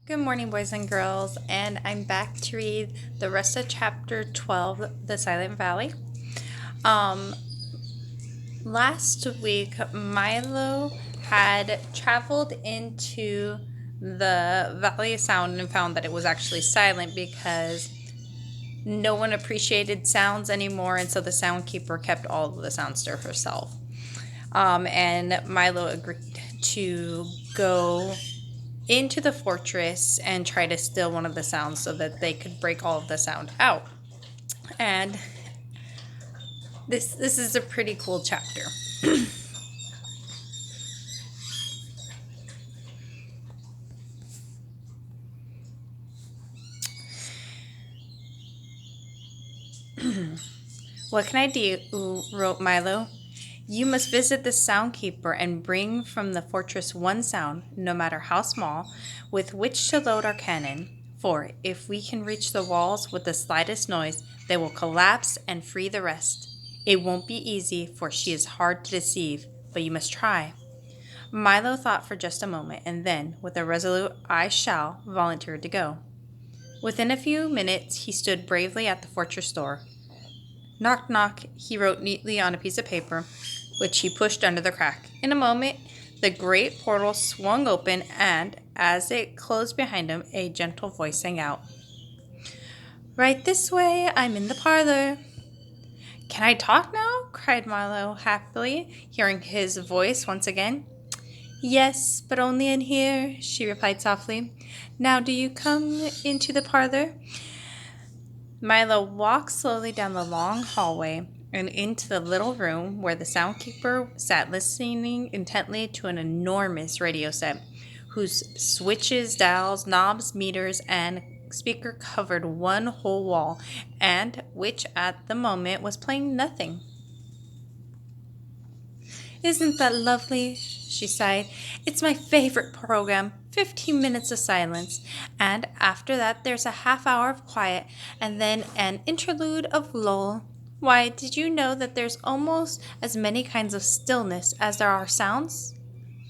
Good morning, boys and girls, and I'm back to read the rest of chapter 12, The Silent Valley. Um, Last week, Milo had traveled into the Valley of Sound and found that it was actually silent because no one appreciated sounds anymore, and so the soundkeeper kept all of the sounds to herself. And Milo agreed to go into the fortress and try to still one of the sounds so that they could break all of the sound out. And this is a pretty cool chapter. What can I do? Wrote Milo. You must visit the soundkeeper and bring from the fortress one sound, no matter how small, with which to load our cannon. For if we can reach the walls with the slightest noise, they will collapse and free the rest. It won't be easy, for she is hard to deceive, but you must try. Milo thought for just a moment, and then, with a resolute "I shall," volunteered to go. Within a few minutes, he stood bravely at the fortress door. "Knock, knock," he wrote neatly on a piece of paper, which he pushed under the crack. In a moment, the great portal swung open, and as it closed behind him, a gentle voice sang out, "Right this way, I'm in the parlor." "Can I talk now?" cried Milo happily, hearing his voice once again. "Yes, but only in here," she replied softly. "Now do you come into the parlor?" Milo walked slowly down the long hallway and into the little room where the soundkeeper sat listening intently to an enormous radio set, whose switches, dials, knobs, meters, and speaker covered one whole wall, and which at the moment was playing nothing. "Isn't that lovely?" she sighed. "It's my favorite program. 15 minutes of silence, and after that there's a half hour of quiet, and then an interlude of lull. Why, did you know that there's almost as many kinds of stillness as there are sounds?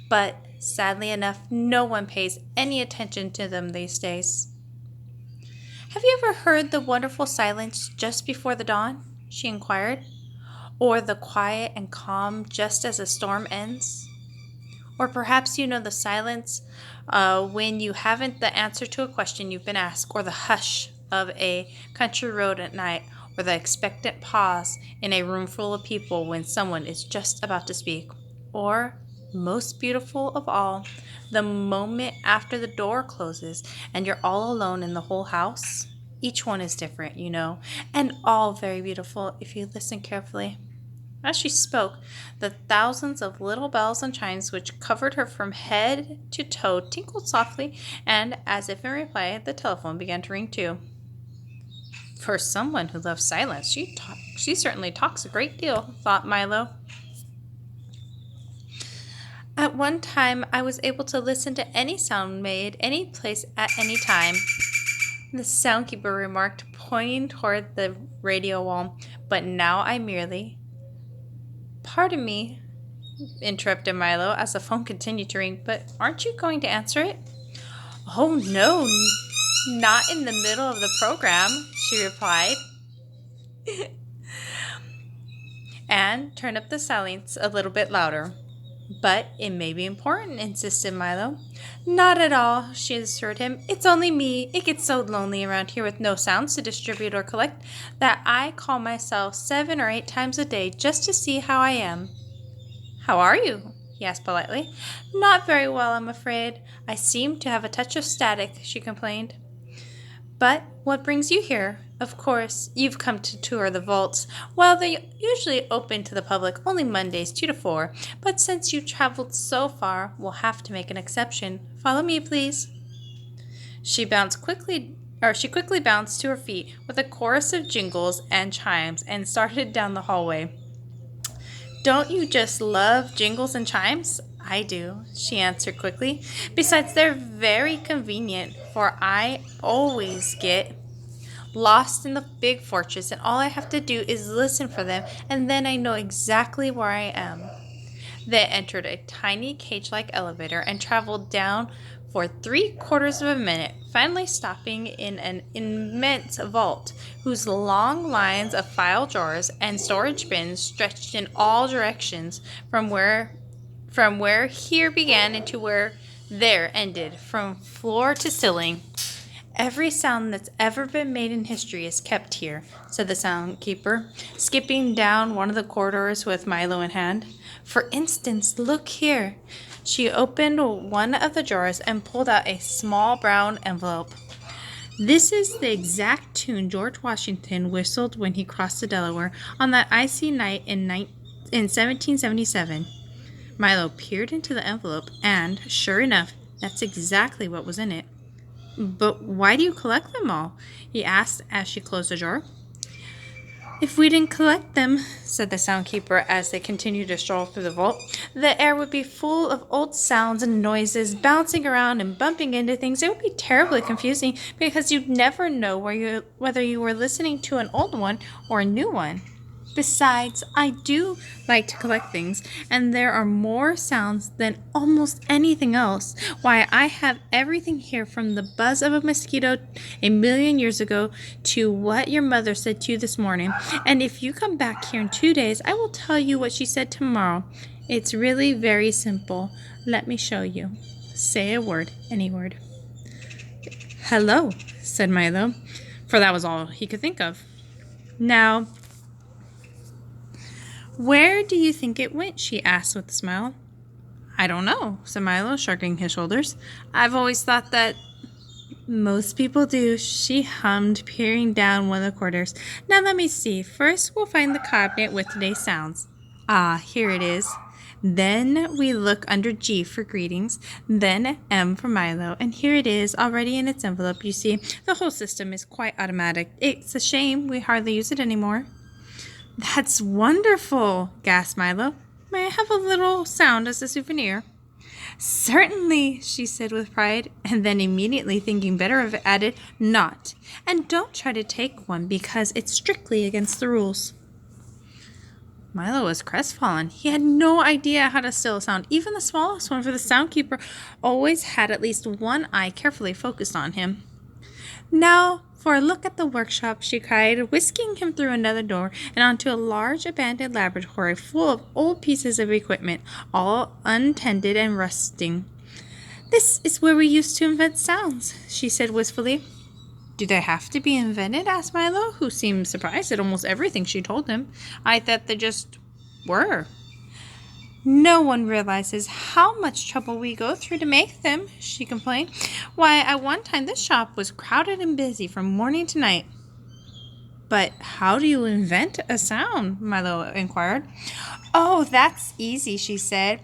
But, sadly enough, no one pays any attention to them these days." "Have you ever heard the wonderful silence just before the dawn?" she inquired. "Or the quiet and calm just as a storm ends? Or perhaps you know the silence when you haven't the answer to a question you've been asked, or the hush of a country road at night, or the expectant pause in a room full of people when someone is just about to speak, or, most beautiful of all, the moment after the door closes and you're all alone in the whole house? Each one is different, you know, and all very beautiful if you listen carefully." As she spoke, the thousands of little bells and chimes which covered her from head to toe tinkled softly, and, as if in reply, the telephone began to ring too. For someone who loves silence, she certainly talks a great deal, thought Milo. "At one time, I was able to listen to any sound made any place at any time," the soundkeeper remarked, pointing toward the radio wall. "But now I merely—" "Pardon me," interrupted Milo as the phone continued to ring, "but aren't you going to answer it?" "Oh, no, not in the middle of the program," she replied, and turned up the silence a little bit louder. "But it may be important," insisted Milo. "Not at all," she assured him. "It's only me. It gets so lonely around here with no sounds to distribute or collect that I call myself 7 or 8 times a day just to see how I am." "How are you?" he asked politely. "Not very well, I'm afraid. I seem to have a touch of static," she complained. "But what brings you here? Of course, you've come to tour the vaults. Well, they're usually open to the public only Mondays 2 to 4, but since you traveled so far, we'll have to make an exception. Follow me, please." She quickly bounced to her feet with a chorus of jingles and chimes and started down the hallway. "Don't you just love jingles and chimes?" "I do," she answered quickly. "Besides, they're very convenient, for I always get lost in the big fortress, and all I have to do is listen for them, and then I know exactly where I am." They entered a tiny cage-like elevator and traveled down for 3/4 of a minute, finally stopping in an immense vault whose long lines of file drawers and storage bins stretched in all directions from where here began into where there ended, from floor to ceiling. Every sound that's ever been made in history is kept here, said the sound keeper, skipping down one of the corridors with Milo in hand. For instance, look here. She opened one of the drawers and pulled out a small brown envelope. This is the exact tune George Washington whistled when he crossed the Delaware on that icy night in 1777. Milo peered into the envelope, and, sure enough, that's exactly what was in it. But why do you collect them all? He asked as she closed the drawer. If we didn't collect them, said the sound keeper as they continued to stroll through the vault, the air would be full of old sounds and noises, bouncing around and bumping into things. It would be terribly confusing because you'd never know whether you were listening to an old one or a new one. Besides, I do like to collect things, and there are more sounds than almost anything else. Why, I have everything here from the buzz of a mosquito 1,000,000 years ago to what your mother said to you this morning. And if you come back here in 2 days, I will tell you what she said tomorrow. It's really very simple. Let me show you. Say a word, any word. Hello, said Milo, for that was all he could think of. Now, where do you think it went? She asked with a smile. I don't know, said Milo, shrugging his shoulders. I've always thought that. Most people do, she hummed, peering down one of the corridors. Now let me see. First, we'll find the cabinet with today's sounds. Ah, here it is. Then we look under G for greetings, then M for Milo, and here it is, already in its envelope. You see, the whole system is quite automatic. It's a shame we hardly use it anymore. That's wonderful, gasped Milo. May I have a little sound as a souvenir? Certainly, she said with pride, and then immediately thinking better of it, added, not. And don't try to take one because it's strictly against the rules. Milo was crestfallen. He had no idea how to steal a sound, even the smallest one, for the soundkeeper always had at least one eye carefully focused on him. Now for a look at the workshop, she cried, whisking him through another door and onto a large abandoned laboratory full of old pieces of equipment, all untended and rusting. This is where we used to invent sounds, she said wistfully. Do they have to be invented? Asked Milo, who seemed surprised at almost everything she told him. I thought they just were. No one realizes how much trouble we go through to make them, she complained. Why, at one time this shop was crowded and busy from morning to night. But how do you invent a sound? Milo inquired. Oh, that's easy, she said.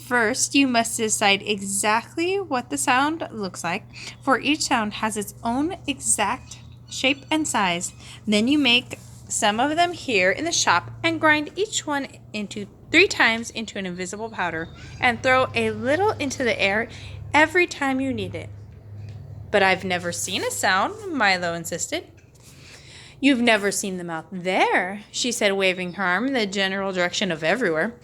First, you must decide exactly what the sound looks like, for each sound has its own exact shape and size. Then you make some of them here in the shop and grind each one into 3 times into an invisible powder and throw a little into the air every time you need it. But I've never seen a sound, Milo insisted. You've never seen them out there, she said, waving her arm in the general direction of everywhere.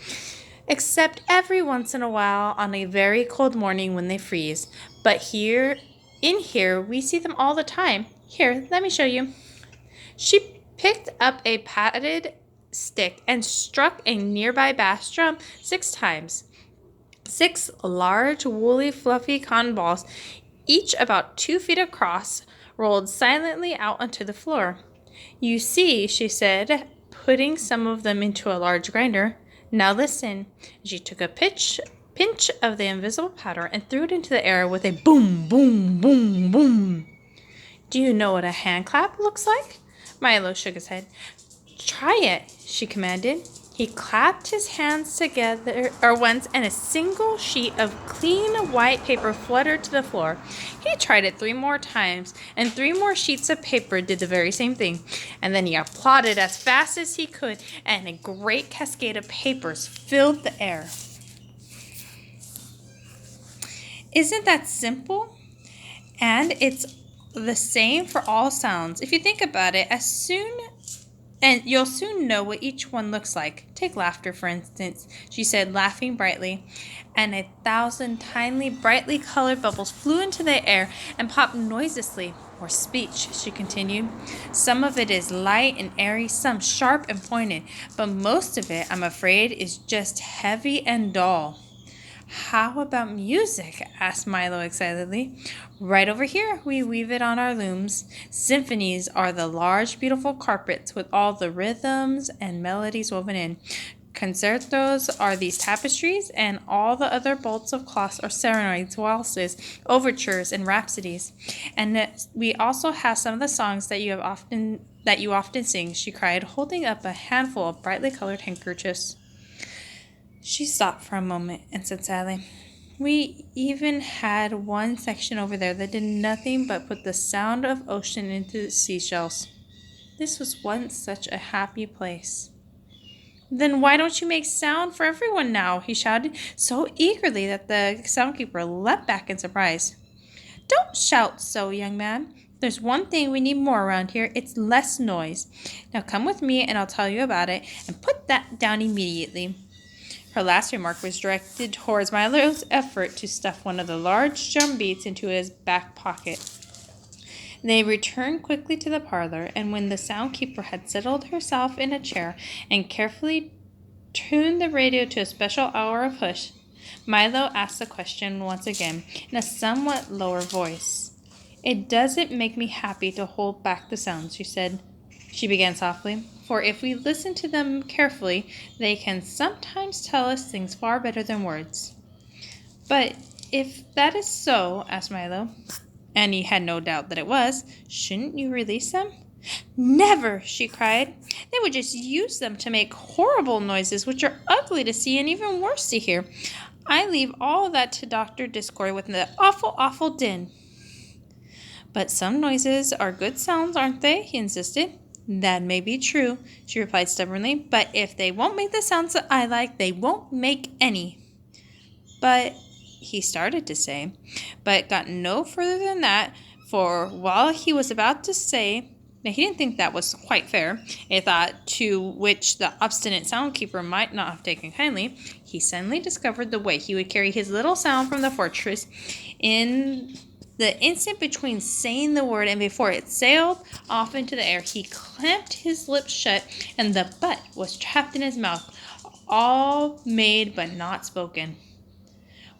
Except every once in a while on a very cold morning when they freeze. But in here, we see them all the time. Here, let me show you. She picked up a padded stick and struck a nearby bass drum 6 times. 6 large, woolly, fluffy cotton balls, each about 2 feet across, rolled silently out onto the floor. You see, she said, putting some of them into a large grinder. Now listen. She took a pinch of the invisible powder and threw it into the air with a boom, boom, boom, boom. Do you know what a hand clap looks like? Milo shook his head. Try it, she commanded. He clapped his hands together once, and a single sheet of clean white paper fluttered to the floor. He tried it 3 more times, and 3 more sheets of paper did the very same thing. And then he applauded as fast as he could, and a great cascade of papers filled the air. Isn't that simple? And it's the same for all sounds. If you think about it, as soon And you'll soon know what each one looks like. Take laughter, for instance, she said, laughing brightly, and 1,000 tiny, brightly colored bubbles flew into the air and popped noiselessly. Or speech, she continued. Some of it is light and airy, some sharp and pointed, but most of it, I'm afraid, is just heavy and dull. How about music? Asked Milo excitedly. Right over here, we weave it on our looms. Symphonies are the large, beautiful carpets with all the rhythms and melodies woven in. Concertos are these tapestries, and all the other bolts of cloth are serenades, waltzes, overtures, and rhapsodies. And we also have some of the songs that you often sing, she cried, holding up a handful of brightly colored handkerchiefs. She stopped for a moment and said sadly, we even had one section over there that did nothing but put the sound of ocean into the seashells. This was once such a happy place. Then why don't you make sound for everyone now? He shouted so eagerly that the soundkeeper leapt back in surprise. Don't shout so, young man. There's one thing we need more around here. It's less noise. Now come with me and I'll tell you about it, and put that down immediately. Her last remark was directed towards Milo's effort to stuff one of the large drum beats into his back pocket. They returned quickly to the parlor, and when the soundkeeper had settled herself in a chair and carefully tuned the radio to a special hour of hush, Milo asked the question once again in a somewhat lower voice. It doesn't make me happy to hold back the sounds, she began softly, for if we listen to them carefully, they can sometimes tell us things far better than words. But if that is so, asked Milo, and he had no doubt that it was, shouldn't you release them? Never, she cried. They would just use them to make horrible noises, which are ugly to see and even worse to hear. I leave all that to Dr. Discord with the awful, awful din. But some noises are good sounds, aren't they? He insisted. That may be true, she replied stubbornly, but if they won't make the sounds that I like, they won't make any. But, he started to say, but got no further than that, for while he was about to say, now he didn't think that was quite fair, a thought to which the obstinate soundkeeper might not have taken kindly, he suddenly discovered the way he would carry his little sound from the fortress in the instant between saying the word and before it sailed off into the air. He clamped his lips shut, and the but was trapped in his mouth, all made but not spoken.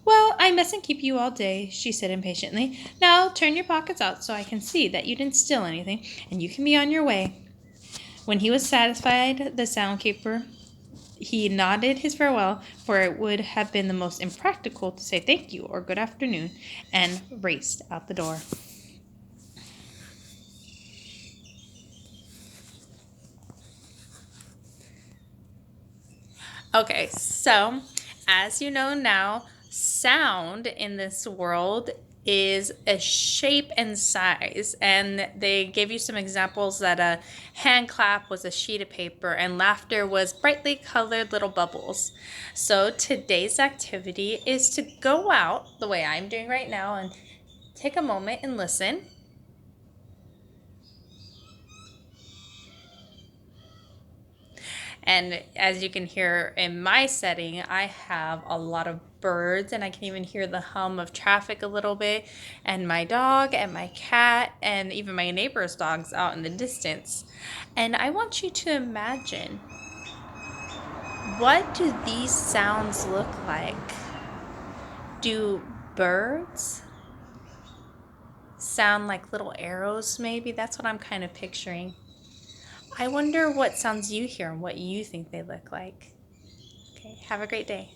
Well, I mustn't keep you all day, she said impatiently. Now turn your pockets out so I can see that you didn't steal anything, and you can be on your way. When he was satisfied, the soundkeeper, he nodded his farewell, for it would have been the most impractical to say thank you or good afternoon, and raced out the door. Okay, so as you know now, sound in this world is a shape and size, and they gave you some examples that a hand clap was a sheet of paper and laughter was brightly colored little bubbles. So today's activity is to go out the way I'm doing right now and take a moment and listen. And as you can hear in my setting, I have a lot of birds, and I can even hear the hum of traffic a little bit, and my dog and my cat and even my neighbor's dogs out in the distance. And I want you to imagine, what do these sounds look like? Do birds sound like little arrows maybe? That's what I'm kind of picturing. I wonder what sounds you hear and what you think they look like. Okay, have a great day.